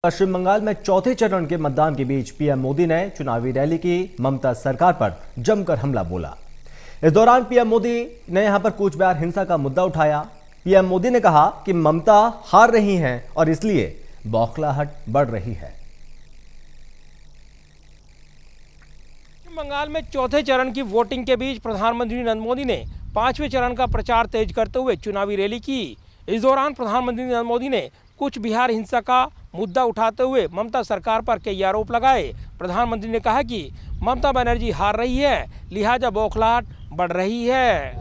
पश्चिम बंगाल में चौथे चरण के मतदान के बीच पीएम मोदी ने चुनावी रैली की ममता सरकार पर जमकर हमला बोला। इस दौरान पीएम मोदी ने यहां पर कूच बिहार हिंसा का मुद्दा उठाया। पीएम मोदी ने कहा कि ममता हार रही हैं और इसलिए बौखलाहट बढ़ रही है। पश्चिम बंगाल में चौथे चरण की वोटिंग के बीच प्रधानमंत्री नरेंद्र मोदी ने पांचवें चरण का प्रचार तेज करते हुए चुनावी रैली की। इस दौरान प्रधानमंत्री नरेंद्र मोदी ने कूच बिहार हिंसा का मुद्दा उठाते हुए ममता सरकार पर कई आरोप लगाए। प्रधानमंत्री ने कहा कि ममता बनर्जी हार रही है, लिहाजा बौखलाहट बढ़ रही है।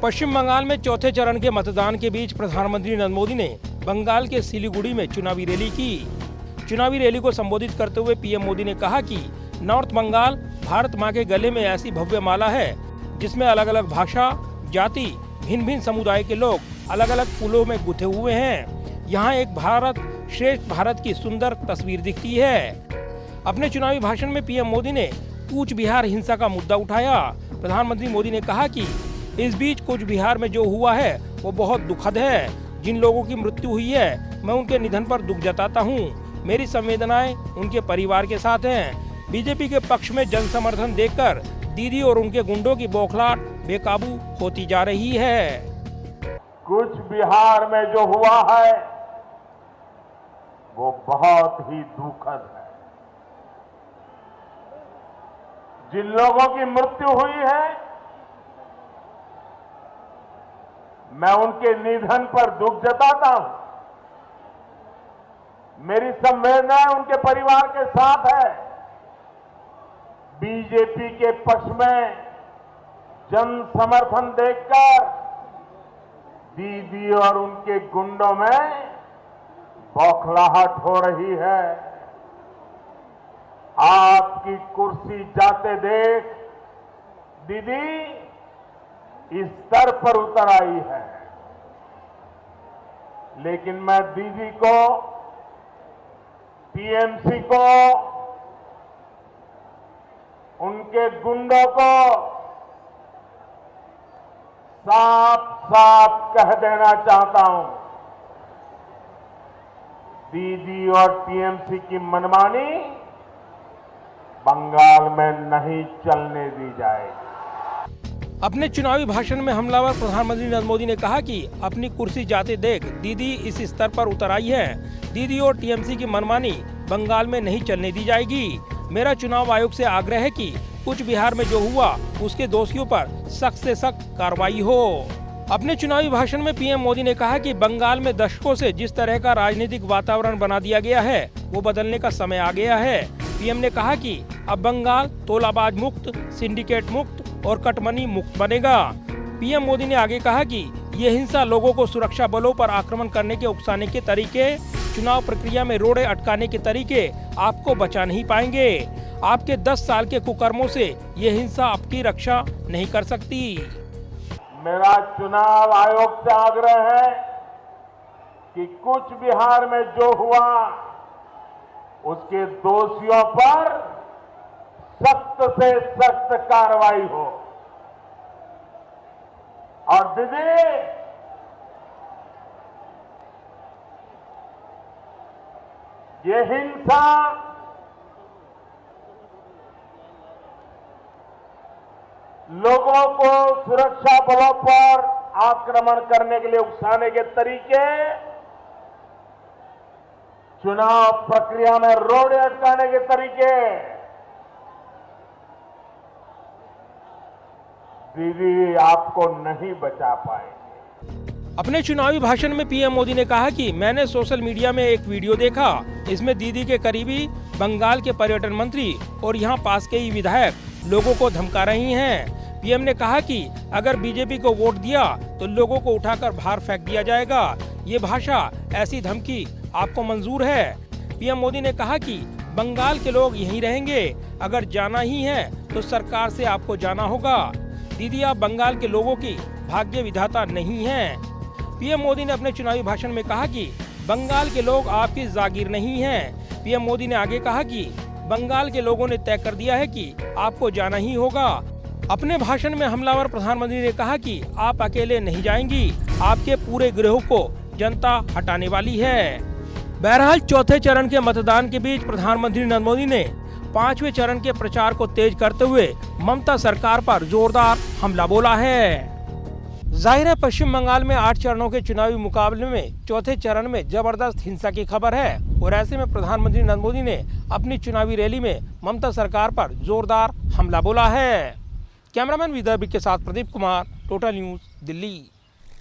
पश्चिम बंगाल में चौथे चरण के मतदान के बीच प्रधानमंत्री नरेंद्र मोदी ने बंगाल के सिलीगुड़ी में चुनावी रैली की। चुनावी रैली को संबोधित करते हुए पीएम मोदी ने कहा कि नॉर्थ बंगाल भारत माँ के गले में ऐसी भव्य माला है जिसमें अलग अलग भाषा, जाति, भिन्न भिन्न समुदाय के लोग अलग अलग फूलों में गुथे हुए हैं। यहाँ एक भारत श्रेष्ठ भारत की सुंदर तस्वीर दिखती है। अपने चुनावी भाषण में पीएम मोदी ने कूच बिहार हिंसा का मुद्दा उठाया। प्रधानमंत्री मोदी ने कहा कि इस बीच कूच बिहार में जो हुआ है वो बहुत दुखद है। जिन लोगों की मृत्यु हुई है मैं उनके निधन पर दुख जताता हूँ। मेरी संवेदनाएं उनके परिवार के साथ हैं। बीजेपी के पक्ष में जन समर्थन देखकर दीदी और उनके गुंडों की बौखलाहट बेकाबू होती जा रही है। कूच बिहार में जो हुआ है वो बहुत ही दुखद है। जिन लोगों की मृत्यु हुई है मैं उनके निधन पर दुख जताता हूं। मेरी संवेदनाएं उनके परिवार के साथ है। बीजेपी के पक्ष में जन समर्थन देखकर दीदी और उनके गुंडों में बौखलाहट हो रही है। आपकी कुर्सी जाते देख दीदी इस स्तर पर उतर आई है, लेकिन मैं दीदी को, टीएमसी को, उनके गुंडों को साफ साफ कह देना चाहता हूं, दीदी और टीएमसी की मनमानी बंगाल में नहीं चलने दी जाएगी। अपने चुनावी भाषण में हमलावर प्रधानमंत्री नरेंद्र मोदी ने कहा कि अपनी कुर्सी जाते देख दीदी इस स्तर पर उतर आई है। दीदी और टीएमसी की मनमानी बंगाल में नहीं चलने दी जाएगी। मेरा चुनाव आयोग से आग्रह है कि कूच बिहार में जो हुआ उसके दोषियों पर सख्त से सख्त कार्रवाई हो। अपने चुनावी भाषण में पीएम मोदी ने कहा कि बंगाल में दशकों से जिस तरह का राजनीतिक वातावरण बना दिया गया है वो बदलने का समय आ गया है। पीएम ने कहा कि अब बंगाल तोलाबाज मुक्त, सिंडिकेट मुक्त और कटमनी मुक्त बनेगा। पीएम मोदी ने आगे कहा कि ये हिंसा लोगों को सुरक्षा बलों पर आक्रमण करने के उकसाने के तरीके, चुनाव प्रक्रिया में रोड़े अटकाने के तरीके आपको बचा नहीं पाएंगे। आपके 10 साल के कुकर्मों से ये हिंसा आपकी रक्षा नहीं कर सकती। मेरा चुनाव आयोग से आग्रह है कि कूच बिहार में जो हुआ उसके दोषियों पर सख्त से सख्त कार्रवाई हो। और दीदी ये हिंसा लोगों को सुरक्षा बलों पर आक्रमण करने के लिए उकसाने के तरीके, चुनाव प्रक्रिया में रोड़े अटकाने के तरीके, दीदी आपको नहीं बचा पाएंगे। अपने चुनावी भाषण में पीएम मोदी ने कहा कि मैंने सोशल मीडिया में एक वीडियो देखा। इसमें दीदी के करीबी बंगाल के पर्यटन मंत्री और यहाँ पास के ही विधायक लोगों को धमका रही हैं। पीएम ने कहा कि अगर बीजेपी को वोट दिया तो लोगों को उठाकर बाहर फेंक दिया जाएगा। ये भाषा, ऐसी धमकी आपको मंजूर है? पीएम मोदी ने कहा कि बंगाल के लोग यहीं रहेंगे। अगर जाना ही है तो सरकार से आपको जाना होगा। दीदी, आप बंगाल के लोगों की भाग्य विधाता नहीं हैं। पीएम मोदी ने अपने चुनावी भाषण में कहा कि बंगाल के लोग आपकी जागीर नहीं हैं। पीएम मोदी ने आगे कहा कि बंगाल के लोगों ने तय कर दिया है कि आपको जाना ही होगा। अपने भाषण में हमलावर प्रधानमंत्री ने कहा कि आप अकेले नहीं जाएंगी, आपके पूरे गिरोह को जनता हटाने वाली है। बहरहाल चौथे चरण के मतदान के बीच प्रधानमंत्री नरेंद्र मोदी ने पांचवें चरण के प्रचार को तेज करते हुए ममता सरकार पर जोरदार हमला बोला है। जाहिर है पश्चिम बंगाल में 8 चरणों के चुनावी मुकाबले में चौथे चरण में जबरदस्त हिंसा की खबर है और ऐसे में प्रधानमंत्री नरेंद्र मोदी ने अपनी चुनावी रैली में ममता सरकार पर जोरदार हमला बोला है। कैमरामैन विदर्भ के साथ प्रदीप कुमार, टोटल न्यूज़, दिल्ली।